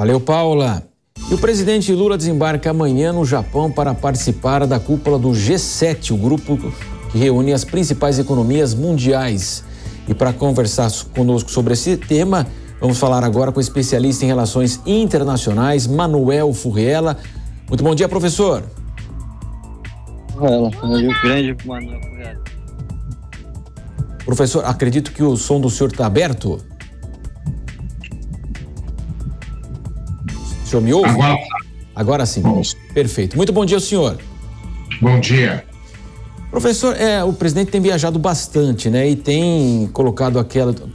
Valeu, Paula. E o presidente Lula desembarca amanhã no Japão para participar da cúpula do G7, o grupo que reúne as principais economias mundiais. E para conversar conosco sobre esse tema, vamos falar agora com o especialista em relações internacionais, Manuel Furriela. Muito bom dia, professor. Grande Manuel Furriela. Professor, acredito que o som do senhor está aberto. O senhor me ouve? Agora sim. Perfeito. Muito bom dia ao senhor. Bom dia. Professor, o presidente tem viajado bastante, né? E tem colocado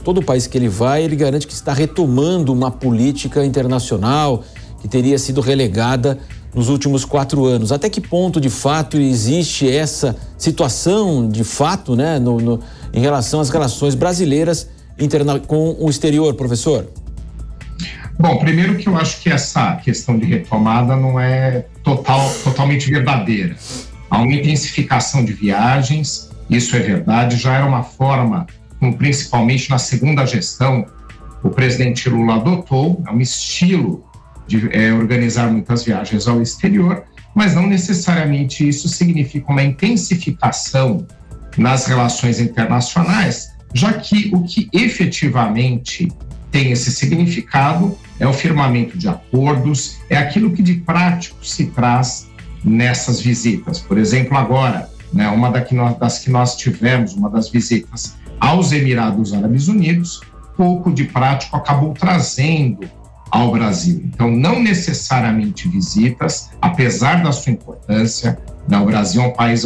todo o país que ele vai, ele garante que está retomando uma política internacional que teria sido relegada nos últimos 4 anos. Até que ponto, de fato, existe essa situação, de fato, né? Em relação às relações brasileiras com o exterior, professor? Bom, primeiro que eu acho que essa questão de retomada não é totalmente verdadeira. Há uma intensificação de viagens, isso é verdade, já era uma forma, como principalmente na segunda gestão, o presidente Lula adotou, é um estilo de organizar muitas viagens ao exterior, mas não necessariamente isso significa uma intensificação nas relações internacionais, já que o que efetivamente tem esse significado é o firmamento de acordos, é aquilo que de prático se traz nessas visitas. Por exemplo, agora, né, uma das que nós tivemos, uma das visitas aos Emirados Árabes Unidos, pouco de prático acabou trazendo ao Brasil. Então, não necessariamente visitas, apesar da sua importância, né, o Brasil é um país,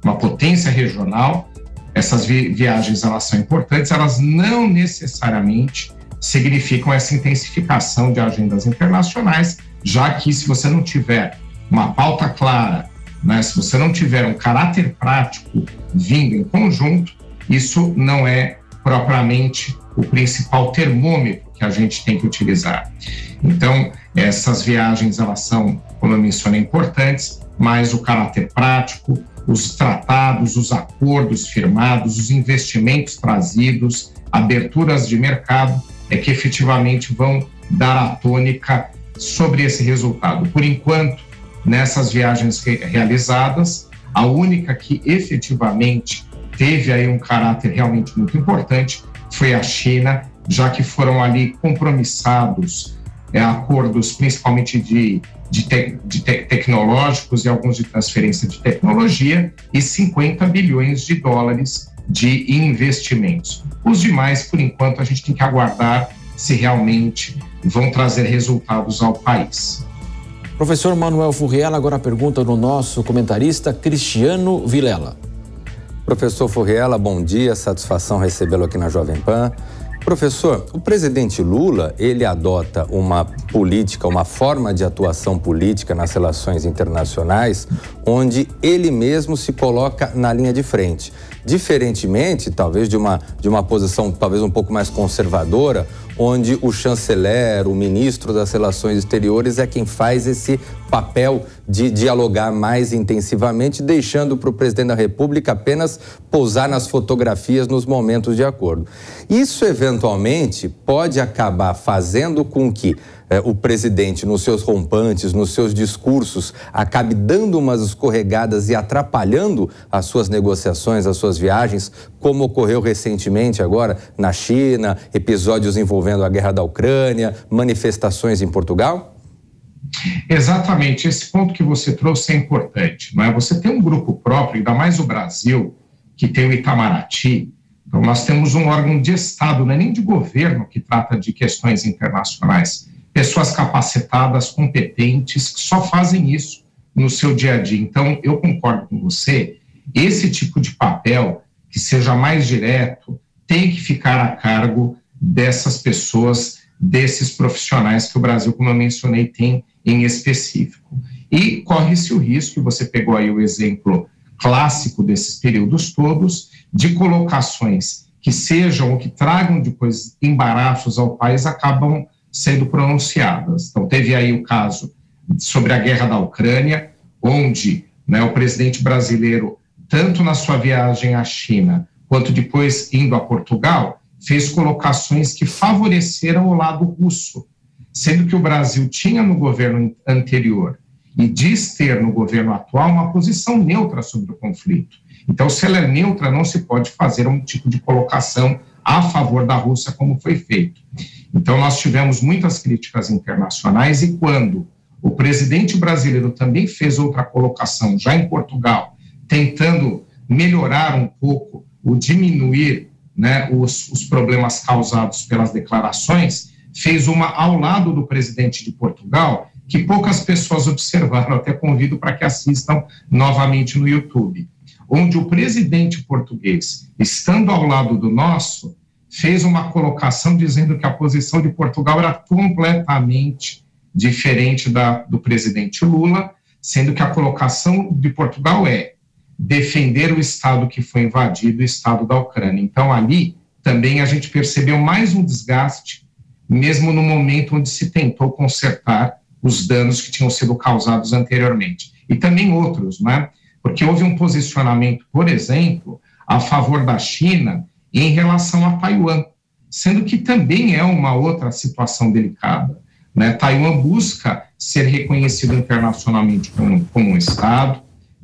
uma potência regional, essas viagens elas são importantes, elas não necessariamente significam essa intensificação de agendas internacionais, já que se você não tiver uma pauta clara, né, se você não tiver um caráter prático vindo em conjunto, isso não é propriamente o principal termômetro que a gente tem que utilizar. Então, essas viagens, elas são, como eu mencionei, importantes, mas o caráter prático, os tratados, os acordos firmados, os investimentos trazidos, aberturas de mercado, é que efetivamente vão dar a tônica sobre esse resultado. Por enquanto, nessas viagens realizadas, a única que efetivamente teve aí um caráter realmente muito importante foi a China, já que foram ali compromissados acordos principalmente de tecnológicos e alguns de transferência de tecnologia e 50 bilhões de dólares de investimentos. Os demais, por enquanto, a gente tem que aguardar se realmente vão trazer resultados ao país. Professor Manuel Furriela, agora a pergunta do nosso comentarista Cristiano Vilela. Professor Furriela, bom dia, satisfação recebê-lo aqui na Jovem Pan. Professor, o presidente Lula, ele adota uma política, uma forma de atuação política nas relações internacionais, onde ele mesmo se coloca na linha de frente. Diferentemente, talvez, de uma posição talvez um pouco mais conservadora, onde o chanceler, o ministro das Relações Exteriores é quem faz esse papel de dialogar mais intensivamente, deixando para o presidente da República apenas pousar nas fotografias nos momentos de acordo. Isso, eventualmente, pode acabar fazendo com que o presidente, nos seus rompantes, nos seus discursos, acabe dando umas escorregadas e atrapalhando as suas negociações, as suas viagens, como ocorreu recentemente agora na China, episódios envolvendo a guerra da Ucrânia, manifestações em Portugal? Exatamente, esse ponto que você trouxe é importante, não é? Você tem um grupo próprio, ainda mais o Brasil, que tem o Itamaraty. Então nós temos um órgão de Estado, não é nem de governo, que trata de questões internacionais. Pessoas capacitadas, competentes, que só fazem isso no seu dia a dia. Então, eu concordo com você, esse tipo de papel, que seja mais direto, tem que ficar a cargo dessas pessoas, desses profissionais que o Brasil, como eu mencionei, tem em específico. E corre-se o risco, você pegou aí o exemplo clássico desses períodos todos, de colocações que sejam ou que tragam depois embaraços ao país, acabam sendo pronunciadas. Então, teve aí o caso sobre a guerra da Ucrânia, onde, né, o presidente brasileiro, tanto na sua viagem à China, quanto depois indo a Portugal, fez colocações que favoreceram o lado russo, sendo que o Brasil tinha no governo anterior e diz ter no governo atual uma posição neutra sobre o conflito. Então, se ela é neutra, não se pode fazer um tipo de colocação a favor da Rússia, como foi feito. Então, nós tivemos muitas críticas internacionais e quando o presidente brasileiro também fez outra colocação, já em Portugal, tentando melhorar um pouco, ou diminuir, né, os problemas causados pelas declarações, fez uma ao lado do presidente de Portugal, que poucas pessoas observaram, até convido para que assistam novamente no YouTube, onde o presidente português, estando ao lado do nosso, fez uma colocação dizendo que a posição de Portugal era completamente diferente do presidente Lula, sendo que a colocação de Portugal é defender o Estado que foi invadido, o Estado da Ucrânia. Então, ali também a gente percebeu mais um desgaste, mesmo no momento onde se tentou consertar os danos que tinham sido causados anteriormente. E também outros, né? Porque houve um posicionamento, por exemplo, a favor da China em relação a Taiwan, sendo que também é uma outra situação delicada, né? Taiwan busca ser reconhecido internacionalmente como um Estado,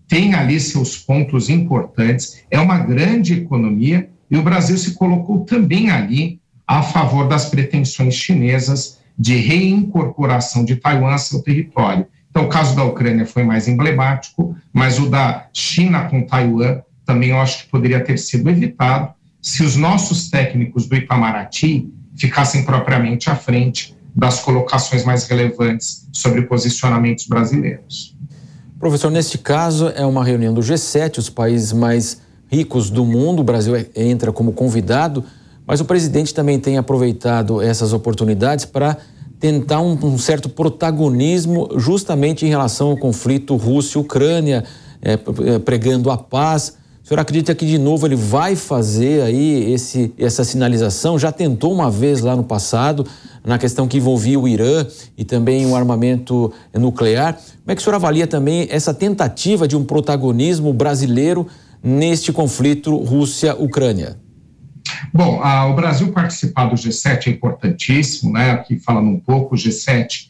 tem ali seus pontos importantes, é uma grande economia e o Brasil se colocou também ali a favor das pretensões chinesas de reincorporação de Taiwan a seu território. Então, o caso da Ucrânia foi mais emblemático, mas o da China com Taiwan também eu acho que poderia ter sido evitado se os nossos técnicos do Itamaraty ficassem propriamente à frente das colocações mais relevantes sobre posicionamentos brasileiros. Professor, neste caso é uma reunião do G7, os países mais ricos do mundo, o Brasil entra como convidado, mas o presidente também tem aproveitado essas oportunidades para tentar um certo protagonismo justamente em relação ao conflito Rússia-Ucrânia, pregando a paz. O senhor acredita que de novo ele vai fazer aí essa sinalização? Já tentou uma vez lá no passado, na questão que envolvia o Irã e também o armamento nuclear. Como é que o senhor avalia também essa tentativa de um protagonismo brasileiro neste conflito Rússia-Ucrânia? Bom, o Brasil participar do G7 é importantíssimo, né? Aqui falando um pouco, o G7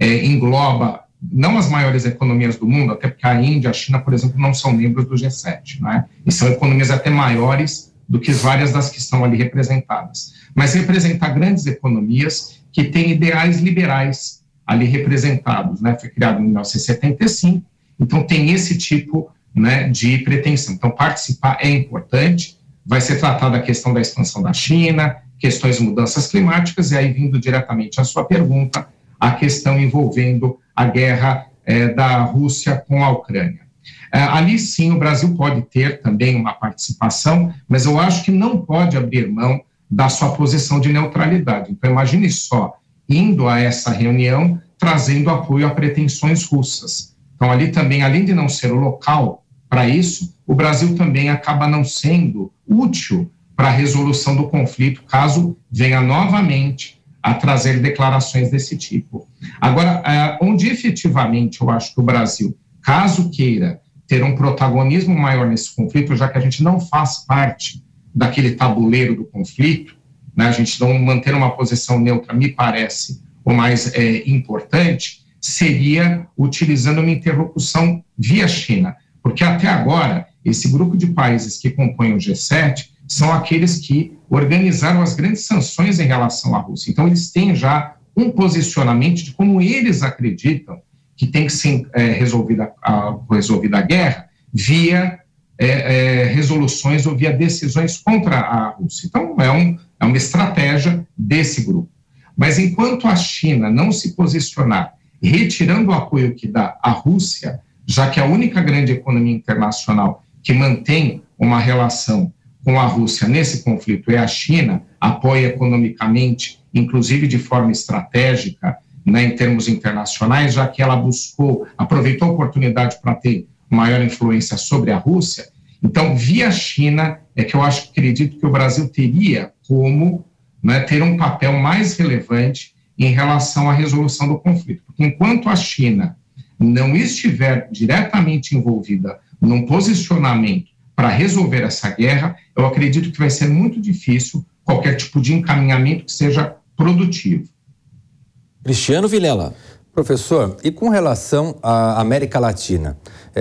engloba não as maiores economias do mundo, até porque a Índia e a China, por exemplo, não são membros do G7, né? E são economias até maiores do que várias das que estão ali representadas. Mas representa grandes economias que têm ideais liberais ali representados, né? Foi criado em 1975, então tem esse tipo, né, de pretensão. Então, participar é importante. Vai ser tratada a questão da expansão da China, questões de mudanças climáticas, e aí, vindo diretamente à sua pergunta, a questão envolvendo a guerra da Rússia com a Ucrânia. Ali, sim, o Brasil pode ter também uma participação, mas eu acho que não pode abrir mão da sua posição de neutralidade. Então, imagine só, indo a essa reunião, trazendo apoio a pretensões russas. Então, ali também, além de não ser o local para isso, o Brasil também acaba não sendo útil para a resolução do conflito, caso venha novamente a trazer declarações desse tipo. Agora, onde efetivamente eu acho que o Brasil, caso queira ter um protagonismo maior nesse conflito, já que a gente não faz parte daquele tabuleiro do conflito, né, a gente não manter uma posição neutra, me parece o mais importante, seria utilizando uma interlocução via China. Porque até agora, esse grupo de países que compõem o G7 são aqueles que organizaram as grandes sanções em relação à Rússia. Então, eles têm já um posicionamento de como eles acreditam que tem que ser resolvida a guerra via resoluções ou via decisões contra a Rússia. Então, é uma estratégia desse grupo. Mas enquanto a China não se posicionar retirando o apoio que dá à Rússia, já que a única grande economia internacional que mantém uma relação com a Rússia nesse conflito é a China, apoia economicamente, inclusive de forma estratégica, né, em termos internacionais, já que ela aproveitou a oportunidade para ter maior influência sobre a Rússia. Então, via China, é que eu acredito que o Brasil teria como, né, ter um papel mais relevante em relação à resolução do conflito. Porque enquanto a China não estiver diretamente envolvida num posicionamento para resolver essa guerra, eu acredito que vai ser muito difícil qualquer tipo de encaminhamento que seja produtivo. Cristiano Vilela. Professor, e com relação à América Latina,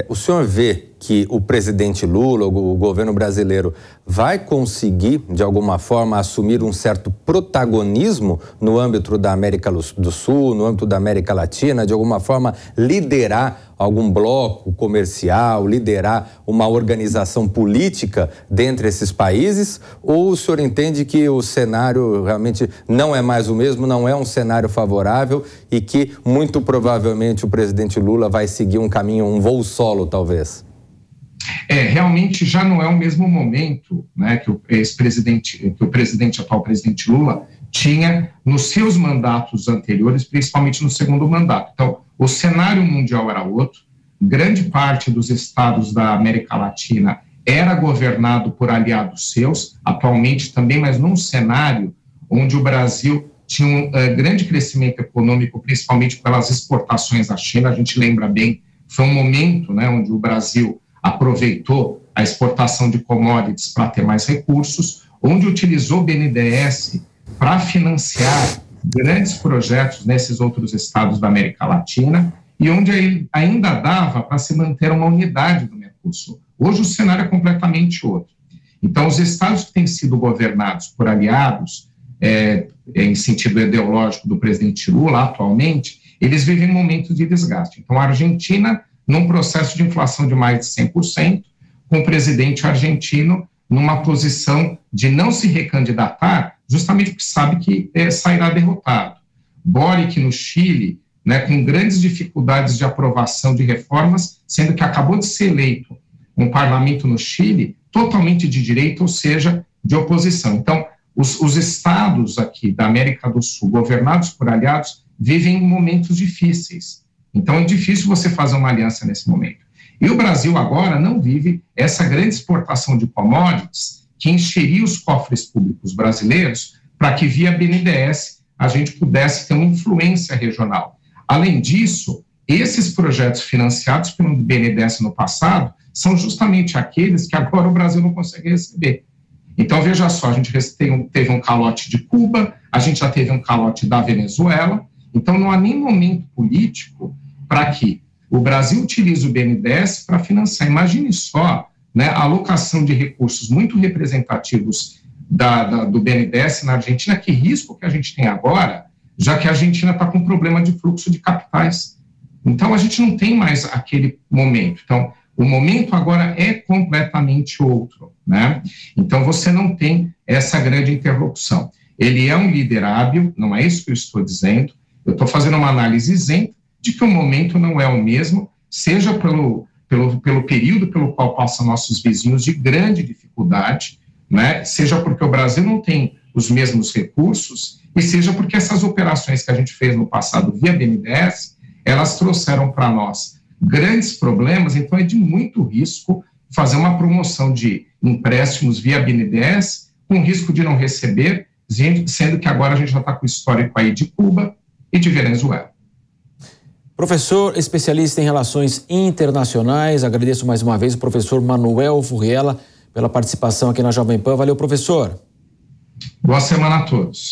o senhor vê que o presidente Lula, o governo brasileiro, vai conseguir, de alguma forma, assumir um certo protagonismo no âmbito da América do Sul, no âmbito da América Latina, de alguma forma liderar algum bloco comercial, liderar uma organização política dentre esses países? Ou o senhor entende que o cenário realmente não é mais o mesmo, não é um cenário favorável e que, muito provavelmente, o presidente Lula vai seguir um caminho, um voo solo, talvez? Realmente já não é o mesmo momento, né, que o atual presidente Lula tinha nos seus mandatos anteriores, principalmente no segundo mandato. Então, o cenário mundial era outro, grande parte dos estados da América Latina era governado por aliados seus, atualmente também, mas num cenário onde o Brasil tinha um grande crescimento econômico, principalmente pelas exportações à China. A gente lembra bem, foi um momento, né, onde o Brasil aproveitou a exportação de commodities para ter mais recursos, onde utilizou o BNDES para financiar grandes projetos nesses outros estados da América Latina e onde ainda dava para se manter uma unidade do Mercosul. Hoje o cenário é completamente outro. Então, os estados que têm sido governados por aliados, em sentido ideológico do presidente Lula, atualmente, eles vivem momentos de desgaste. Então, a Argentina, num processo de inflação de mais de 100%, com o presidente argentino numa posição de não se recandidatar, justamente porque sabe que sairá derrotado. Boric, no Chile, né, com grandes dificuldades de aprovação de reformas, sendo que acabou de ser eleito um parlamento no Chile totalmente de direita, ou seja, de oposição. Então, os estados aqui da América do Sul, governados por aliados, vivem momentos difíceis. Então, é difícil você fazer uma aliança nesse momento. E o Brasil agora não vive essa grande exportação de commodities que encheria os cofres públicos brasileiros para que, via BNDES, a gente pudesse ter uma influência regional. Além disso, esses projetos financiados pelo BNDES no passado são justamente aqueles que agora o Brasil não consegue receber. Então, veja só, a gente teve um calote de Cuba, a gente já teve um calote da Venezuela, então não há nem momento político para que o Brasil utilize o BNDES para financiar. Imagine só, né, a alocação de recursos muito representativos do BNDES na Argentina, que risco que a gente tem agora, já que a Argentina está com problema de fluxo de capitais. Então, a gente não tem mais aquele momento. Então, o momento agora é completamente outro, né? Então, você não tem essa grande interlocução. Ele é um líder hábil, não é isso que eu estou dizendo. Eu estou fazendo uma análise isenta de que o momento não é o mesmo, seja pelo período pelo qual passam nossos vizinhos de grande dificuldade, né? Seja porque o Brasil não tem os mesmos recursos e seja porque essas operações que a gente fez no passado via BNDES, elas trouxeram para nós grandes problemas, então é de muito risco fazer uma promoção de empréstimos via BNDES com risco de não receber, sendo que agora a gente já está com o histórico aí de Cuba e de Venezuela. Professor especialista em relações internacionais, agradeço mais uma vez o professor Manuel Furriela pela participação aqui na Jovem Pan. Valeu, professor. Boa semana a todos.